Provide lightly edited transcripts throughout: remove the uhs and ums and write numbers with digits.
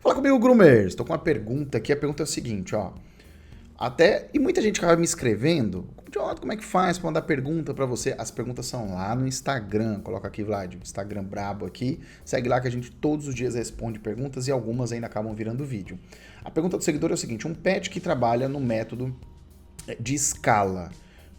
Fala comigo, Groomer. Estou com uma pergunta aqui. A pergunta é o seguinte, ó. E muita gente acaba me escrevendo. Como é que faz para mandar pergunta para você? As perguntas são lá no Instagram. Coloca aqui, Vlad, o Instagram brabo aqui. Segue lá que a gente todos os dias responde perguntas e algumas ainda acabam virando vídeo. A pergunta do seguidor é o seguinte: um pet que trabalha no método de escala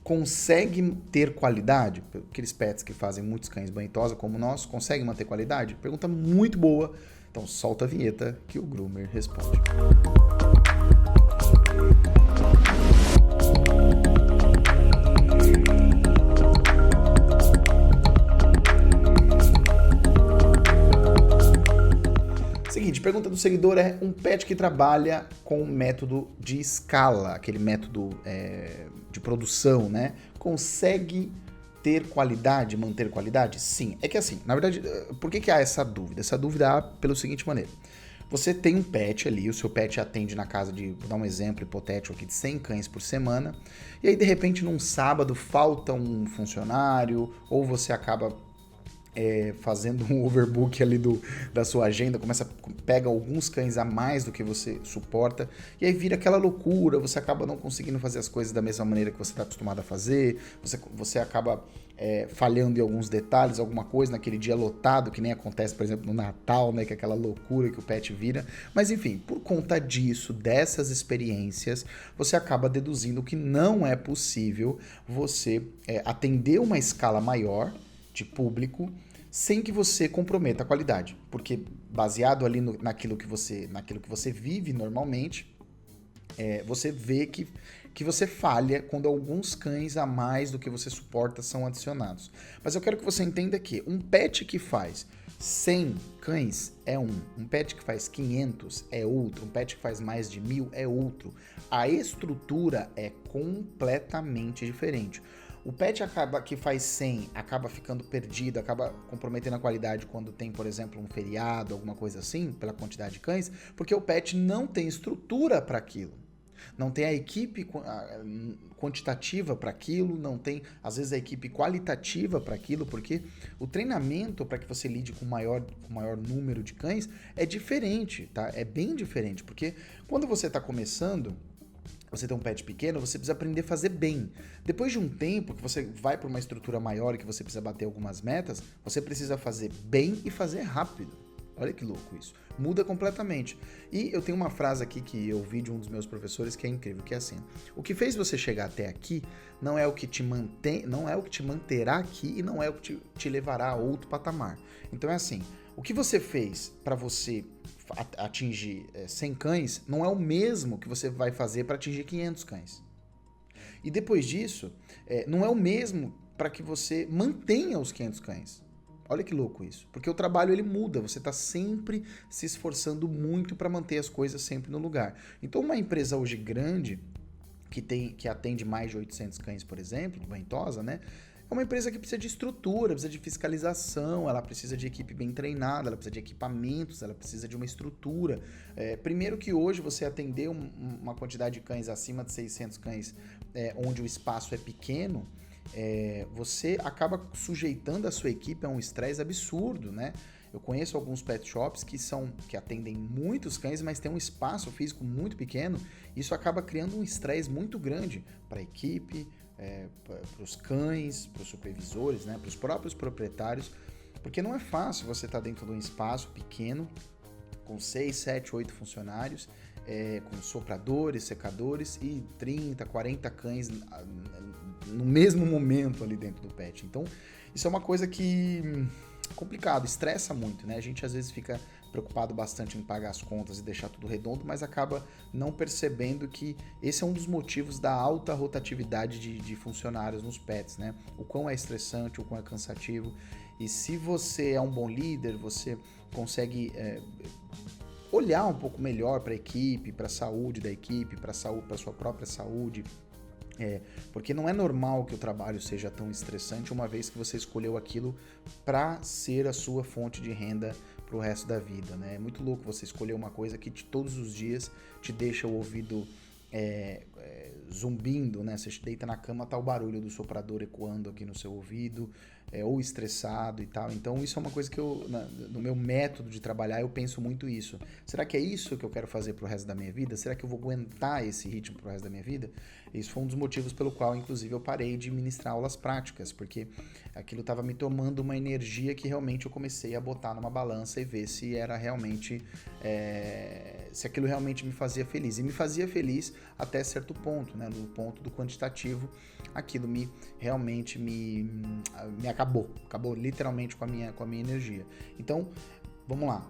consegue ter qualidade? Aqueles pets que fazem muitos cães banho e tosa como nós, conseguem manter qualidade? Pergunta muito boa. Então solta a vinheta que o Groomer responde. Seguinte, pergunta do seguidor é: um pet que trabalha com o método de escala, aquele método de produção, né? Consegue ter qualidade, manter qualidade? Sim. É que assim, na verdade, por que há essa dúvida? Essa dúvida há pela seguinte maneira. Você tem um pet ali, o seu pet atende na casa de, vou dar um exemplo hipotético aqui, de 100 cães por semana, e aí de repente num sábado falta um funcionário, ou você acaba fazendo um overbook ali da sua agenda, pega alguns cães a mais do que você suporta, e aí vira aquela loucura, você acaba não conseguindo fazer as coisas da mesma maneira que você está acostumado a fazer, você acaba falhando em alguns detalhes, alguma coisa naquele dia lotado, que nem acontece, por exemplo, no Natal, né, que é aquela loucura que o pet vira. Mas enfim, por conta disso, dessas experiências, você acaba deduzindo que não é possível você atender uma escala maior de público sem que você comprometa a qualidade, porque baseado ali naquilo que você vive normalmente, você vê que você falha quando alguns cães a mais do que você suporta são adicionados. Mas eu quero que você entenda que um pet que faz 100 cães é um pet que faz 500 é outro, um pet que faz mais de 1000 é outro. A estrutura é completamente diferente. O pet que faz 100 acaba ficando perdido, acaba comprometendo a qualidade quando tem, por exemplo, um feriado, alguma coisa assim, pela quantidade de cães, porque o pet não tem estrutura para aquilo. Não tem a equipe quantitativa para aquilo, não tem, às vezes, a equipe qualitativa para aquilo, porque o treinamento para que você lide com maior número de cães é diferente, tá? É bem diferente, porque quando você está começando, você tem um pet pequeno, você precisa aprender a fazer bem. Depois de um tempo que você vai para uma estrutura maior e que você precisa bater algumas metas, você precisa fazer bem e fazer rápido. Olha que louco isso. Muda completamente. E eu tenho uma frase aqui que eu vi de um dos meus professores que é incrível, que é assim: o que fez você chegar até aqui não é o que te manterá aqui e não é o que te levará a outro patamar. Então é assim, o que você fez para você atingir 100 cães não é o mesmo que você vai fazer para atingir 500 cães. E depois disso, não é o mesmo para que você mantenha os 500 cães. Olha que louco isso. Porque o trabalho ele muda, você está sempre se esforçando muito para manter as coisas sempre no lugar. Então uma empresa hoje grande, que atende mais de 800 cães, por exemplo, banho e tosa, né? É uma empresa que precisa de estrutura, precisa de fiscalização, ela precisa de equipe bem treinada, ela precisa de equipamentos, ela precisa de uma estrutura. Primeiro que hoje você atender uma quantidade de cães acima de 600 cães, onde o espaço é pequeno, você acaba sujeitando a sua equipe a um estresse absurdo, né? Eu conheço alguns pet shops que atendem muitos cães, mas tem um espaço físico muito pequeno. Isso acaba criando um estresse muito grande para a equipe, para os cães, para os supervisores, né, para os próprios proprietários, porque não é fácil você estar dentro de um espaço pequeno, com 6, 7, 8 funcionários, com sopradores, secadores e 30, 40 cães no mesmo momento ali dentro do pet. Então, isso é uma coisa que complicado, estressa muito, né? A gente às vezes fica preocupado bastante em pagar as contas e deixar tudo redondo, mas acaba não percebendo que esse é um dos motivos da alta rotatividade de funcionários nos pets, né? O quão é estressante, o quão é cansativo. E se você é um bom líder, você consegue olhar um pouco melhor para a equipe, para a saúde da equipe, para a sua própria saúde. Porque não é normal que o trabalho seja tão estressante, uma vez que você escolheu aquilo para ser a sua fonte de renda para o resto da vida, né? É muito louco você escolher uma coisa que todos os dias te deixa o ouvido zumbindo, né? Você deita na cama, tá o barulho do soprador ecoando aqui no seu ouvido, ou estressado e tal. Então isso é uma coisa que no meu método de trabalhar eu penso muito isso. Será que é isso que eu quero fazer pro resto da minha vida? Será que eu vou aguentar esse ritmo pro resto da minha vida? Isso foi um dos motivos pelo qual, inclusive, eu parei de ministrar aulas práticas, porque aquilo estava me tomando uma energia que realmente eu comecei a botar numa balança e ver se era realmente, se aquilo realmente me fazia feliz. E me fazia feliz até certo ponto, né? No ponto do quantitativo, aquilo realmente me acabou literalmente com a minha energia. Então, vamos lá.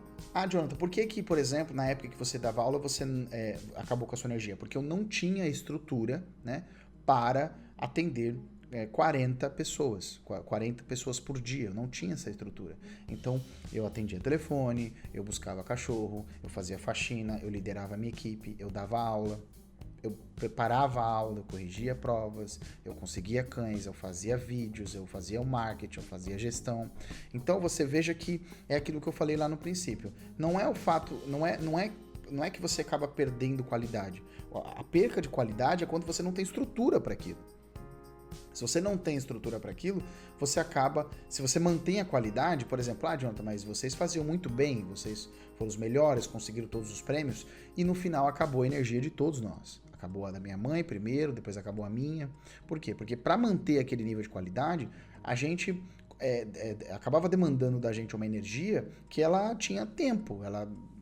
Jonathan, por que, por exemplo, na época que você dava aula, você acabou com a sua energia? Porque eu não tinha estrutura, né, para atender 40 pessoas por dia, eu não tinha essa estrutura. Então, eu atendia telefone, eu buscava cachorro, eu fazia faxina, eu liderava a minha equipe, eu dava aula, eu preparava a aula, eu corrigia provas, eu conseguia cães, eu fazia vídeos, eu fazia o marketing, eu fazia gestão. Então você veja que é aquilo que eu falei lá no princípio. Não é o fato, não é que você acaba perdendo qualidade. A perca de qualidade é quando você não tem estrutura para aquilo. Se você não tem estrutura para aquilo, você acaba... Se você mantém a qualidade, por exemplo, Jonathan, mas vocês faziam muito bem, vocês foram os melhores, conseguiram todos os prêmios, e no final acabou a energia de todos nós. Acabou a da minha mãe primeiro, depois acabou a minha. Por quê? Porque para manter aquele nível de qualidade, a gente acabava demandando da gente uma energia que ela tinha tempo.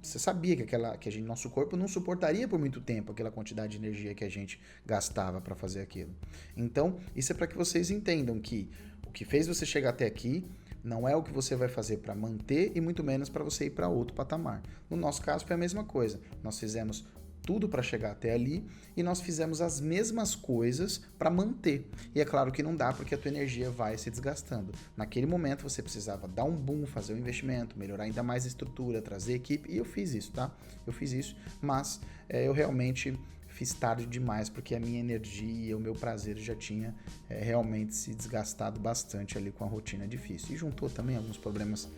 Você sabia que nosso corpo não suportaria por muito tempo aquela quantidade de energia que a gente gastava para fazer aquilo. Então, isso é para que vocês entendam que o que fez você chegar até aqui não é o que você vai fazer para manter e muito menos para você ir para outro patamar. No nosso caso foi a mesma coisa. Nós fizemos tudo para chegar até ali e nós fizemos as mesmas coisas para manter. E é claro que não dá porque a tua energia vai se desgastando. Naquele momento você precisava dar um boom, fazer um investimento, melhorar ainda mais a estrutura, trazer equipe, e eu fiz isso, tá? Eu fiz isso, mas eu realmente fiz tarde demais porque a minha energia e o meu prazer já tinha realmente se desgastado bastante ali com a rotina difícil. E juntou também alguns problemas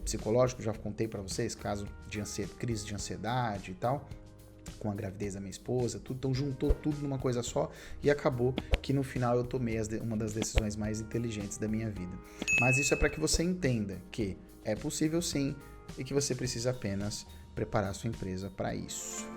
psicológicos, já contei para vocês, caso de crise de ansiedade e tal, com a gravidez da minha esposa, tudo, então juntou tudo numa coisa só e acabou que no final eu tomei uma das decisões mais inteligentes da minha vida. Mas isso é para que você entenda que é possível sim e que você precisa apenas preparar a sua empresa para isso.